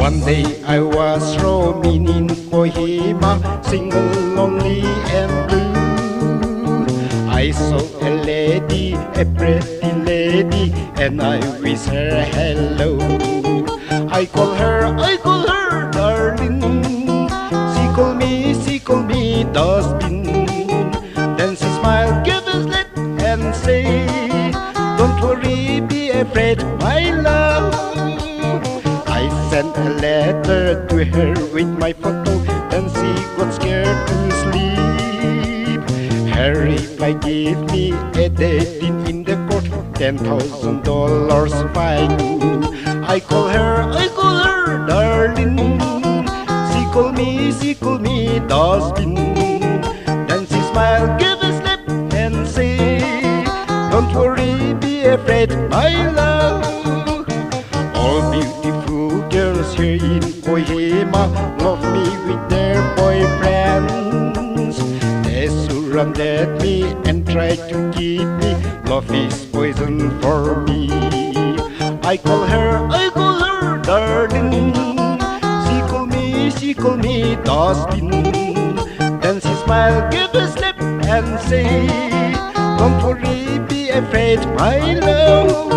One day I was roaming in Kohima, single, lonely and blue. I saw a lady, a pretty lady, and I wish her hello. I call her, darling. She call me, dustbin. Then she smiled, gave a slap, and say, don't worry, be afraid, my love. I sent a letter to her with my photo, then she got scared to sleep. Her reply gave me a date in the court, $10,000 fine. I call her, darling. She call me, dustbin. Then she smiled, gave a slap, and say, don't worry, be afraid, my love. All beautiful girls here in Kohima love me with their boyfriends. They surrounded me and tried to keep me. Love is poison for me. I call her, darling. She call me, dustbin. Then she smiled, gave a slap, and say, don't worry, be afraid, my love.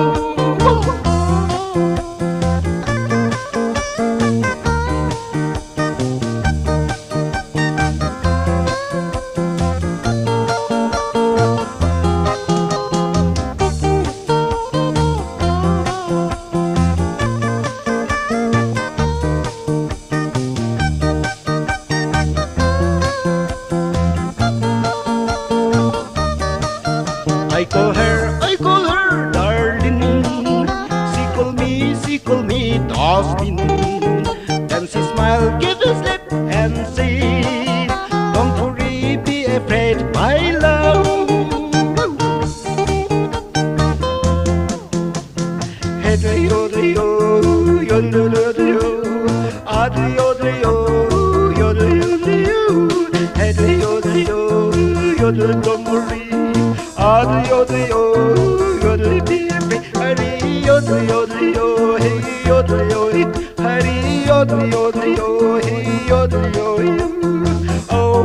I call her, darling. She call me, dustbin. Then she smiled, gave a slap, and said, don't worry, be afraid, my love. Hey, yo, don't worry. Oh,